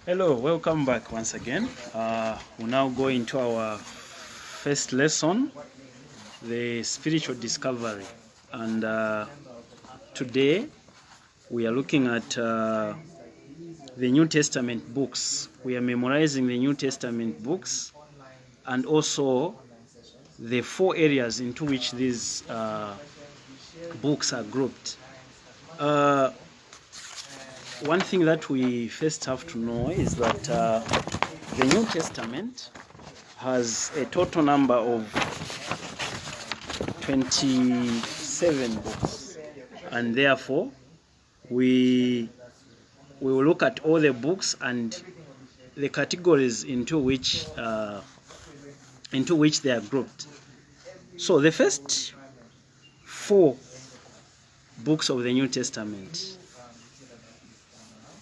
Hello, welcome back once again. We'll now go into our first lesson, the spiritual discovery. And today we are looking at the New Testament books. We are memorizing the New Testament books and also the 4 areas into which these books are grouped. One thing that we first have to know is that the New Testament has a total number of 27 books, and therefore we will look at all the books and the categories into which they are grouped. So the first 4 books of the New Testament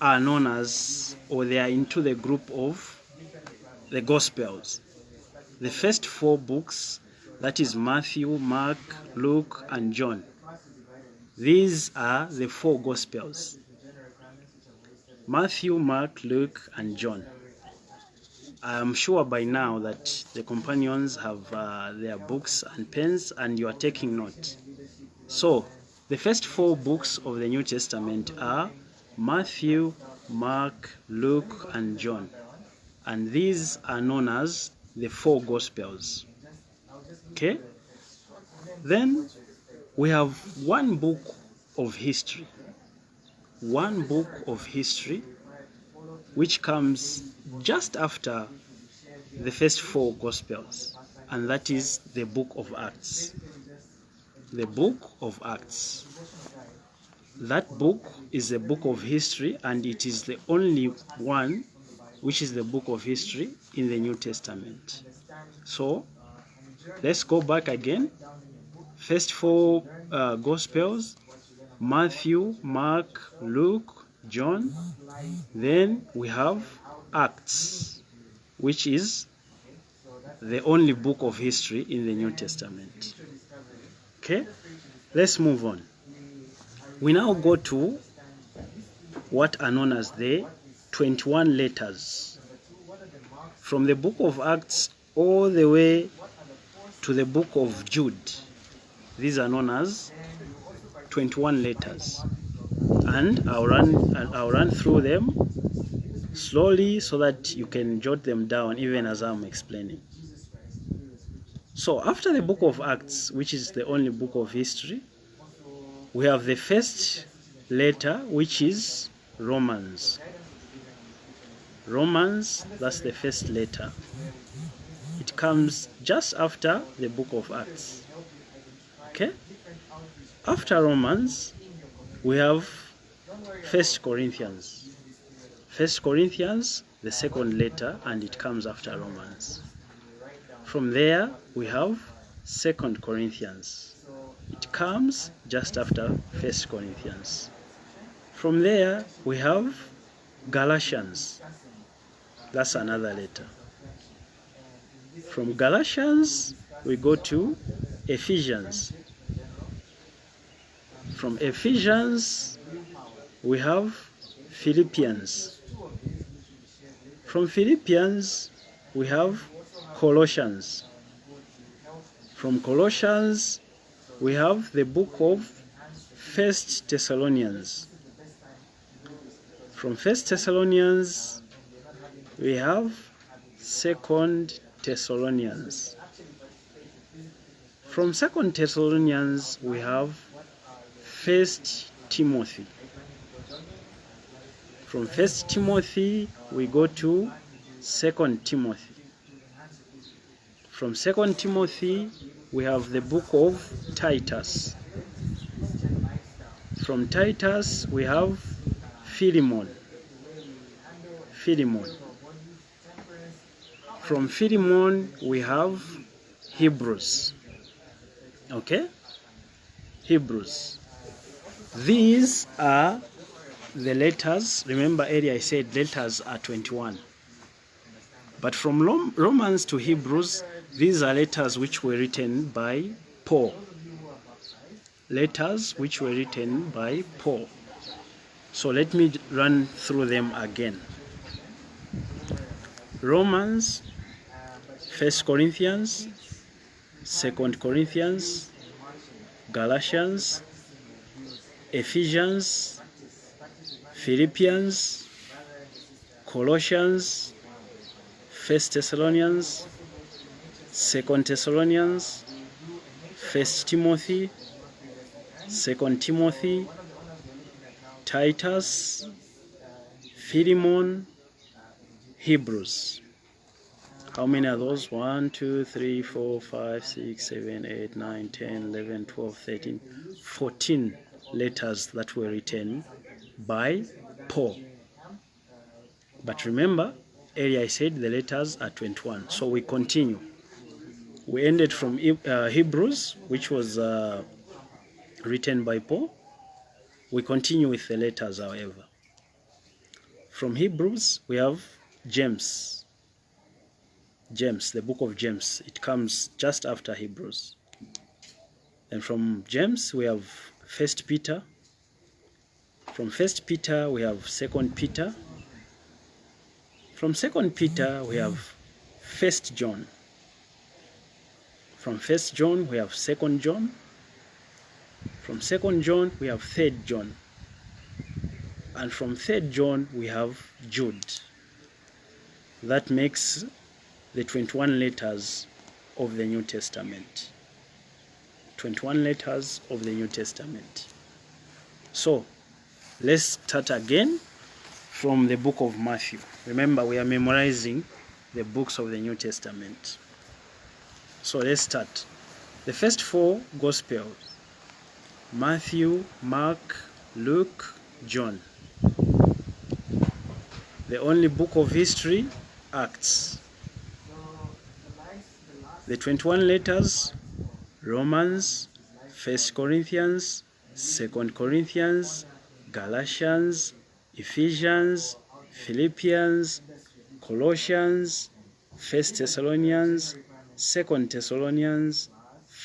are known as, or they are into the group of the Gospels. The first 4 books, that is Matthew, Mark, Luke, and John. These are the 4 Gospels. Matthew, Mark, Luke, and John. I'm sure by now that the companions have their books and pens and you are taking note. So, the first 4 books of the New Testament are Matthew, Mark, Luke, and John. And these are known as the 4 Gospels. Okay? Then we have one book of history. One book of history which comes just after the first 4 Gospels. And that is the book of Acts. The book of Acts. That book is a book of history, and it is the only one which is the book of history in the New Testament. So, let's go back again. First 4 Gospels, Matthew, Mark, Luke, John. Then we have Acts, which is the only book of history in the New Testament. Okay, let's move on. We now go to what are known as the 21 letters. From the book of Acts all the way to the book of Jude. These are known as 21 letters. And I'll run through them slowly so that you can jot them down even as I'm explaining. So after the book of Acts, which is the only book of history, we have the first letter, which is Romans. Romans, that's the first letter. It comes just after the book of Acts. Okay? After Romans, we have 1 Corinthians. 1 Corinthians, the second letter, and it comes after Romans. From there, we have 2 Corinthians. It comes just after 1 Corinthians. From there, we have Galatians. That's another letter. From Galatians, we go to Ephesians. From Ephesians, we have Philippians. From Philippians, we have Colossians. From Colossians, we have the book of 1 Thessalonians. From 1 Thessalonians, we have 2 Thessalonians. From 2 Thessalonians, we have 1 Timothy. From 1 Timothy, we go to 2 Timothy. From 2 Timothy, we have the book of Titus. From Titus, we have Philemon. From Philemon, we have Hebrews. Okay? Hebrews. These are the letters. Remember earlier I said letters are 21. But from Romans to Hebrews, these are letters which were written by Paul. Letters which were written by Paul. So let me run through them again. Romans, 1 Corinthians, 2 Corinthians, Galatians, Ephesians, Philippians, Colossians, 1 Thessalonians, 2 Thessalonians, 1 Timothy, 2 Timothy, Titus, Philemon, Hebrews. How many are those? 1, 2, 3, 4, 5, 6, 7, 8, 9, 10, 11, 12, 13, 14 letters that were written by Paul. But remember, earlier I said the letters are 21. So we continue. We ended from Hebrews, which was written by Paul. We continue with the letters, however. From Hebrews, we have James. James, the book of James. It comes just after Hebrews. And from James, we have 1 Peter. From 1 Peter, we have 2 Peter. From 2 Peter, we have 1 John. From 1 John, we have 2 John. From 2 John, we have 3 John. And from 3 John, we have Jude. That makes the 21 letters of the New Testament. 21 letters of the New Testament. So, let's start again from the book of Matthew. Remember, we are memorizing the books of the New Testament. So, let's start. The first 4 Gospels: Matthew, Mark, Luke, John. The only book of history, Acts. The 21 letters: Romans, 1 Corinthians, 2 Corinthians, Galatians, Ephesians, Philippians, Colossians, 1 Thessalonians, 2 Thessalonians,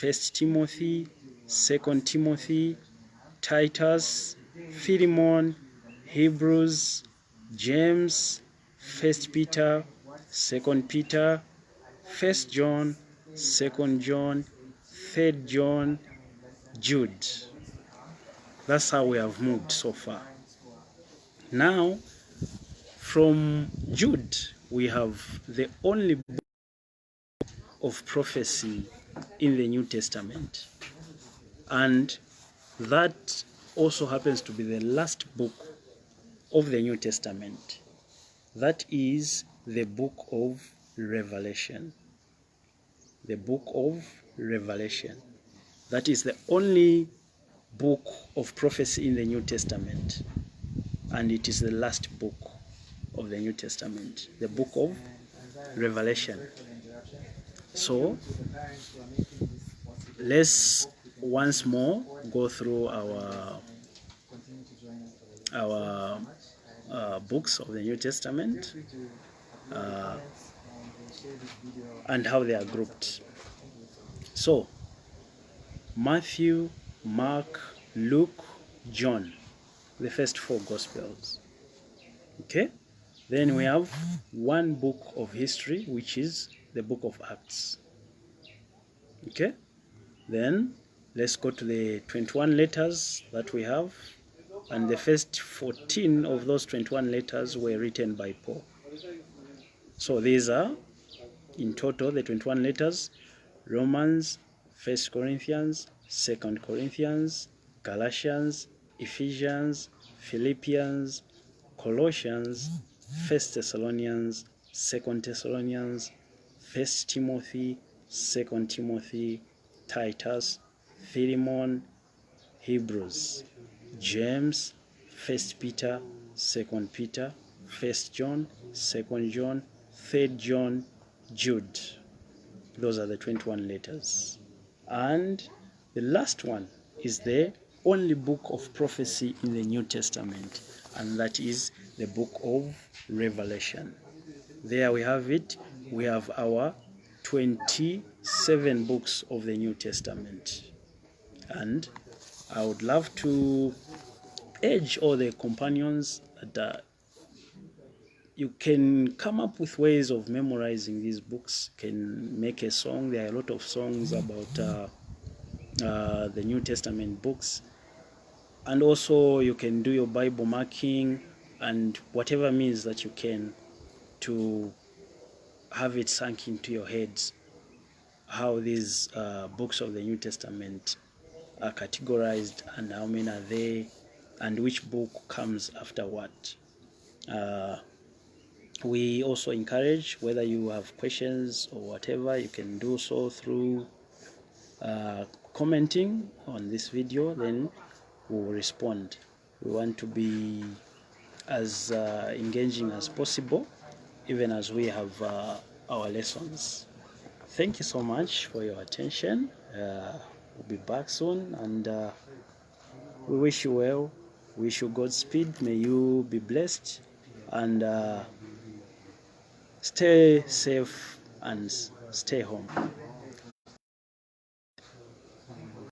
1 Timothy, 2 Timothy, Titus, Philemon, Hebrews, James, 1 Peter, 2 Peter, 1 John, 2 John, 3 John, Jude. That's how we have moved so far. Now, from Jude, we have the only book of prophecy in the New Testament. And that also happens to be the last book of the New Testament. That is the book of Revelation. The book of Revelation. That is the only book of prophecy in the New Testament. And it is the last book of the New Testament. The book of Revelation. So, let's once more go through our books of the New Testament and how they are grouped. So, Matthew, Mark, Luke, John, the first 4 Gospels. Okay? Then we have one book of history, which is the book of Acts. Okay? Then let's go to the 21 letters that we have. And the first 14 of those 21 letters were written by Paul. So these are, in total, the 21 letters: Romans, 1 Corinthians, 2 Corinthians, Galatians, Ephesians, Philippians, Colossians, 1 Thessalonians, 2 Thessalonians, 1 Timothy, 2 Timothy, Titus, Philemon, Hebrews, James, 1 Peter, 2 Peter, 1 John, 2 John, 3 John, Jude. Those are the 21 letters. And the last one is the only book of prophecy in the New Testament, and that is the book of Revelation. There we have it. We have our 27 books of the New Testament. And I would love to urge all the companions that you can come up with ways of memorizing these books. You can make a song. There are a lot of songs about the New Testament books, and also you can do your Bible marking and whatever means that you can to have it sunk into your heads how these books of the New Testament are categorized and how many are there and which book comes after what. We also encourage, whether you have questions or whatever, you can do so through commenting on this video, then we'll respond. We want to be as engaging as possible, even as we have our lessons. Thank you so much for your attention. We'll be back soon, and we wish you well. Wish you Godspeed. May you be blessed, and stay safe and stay home.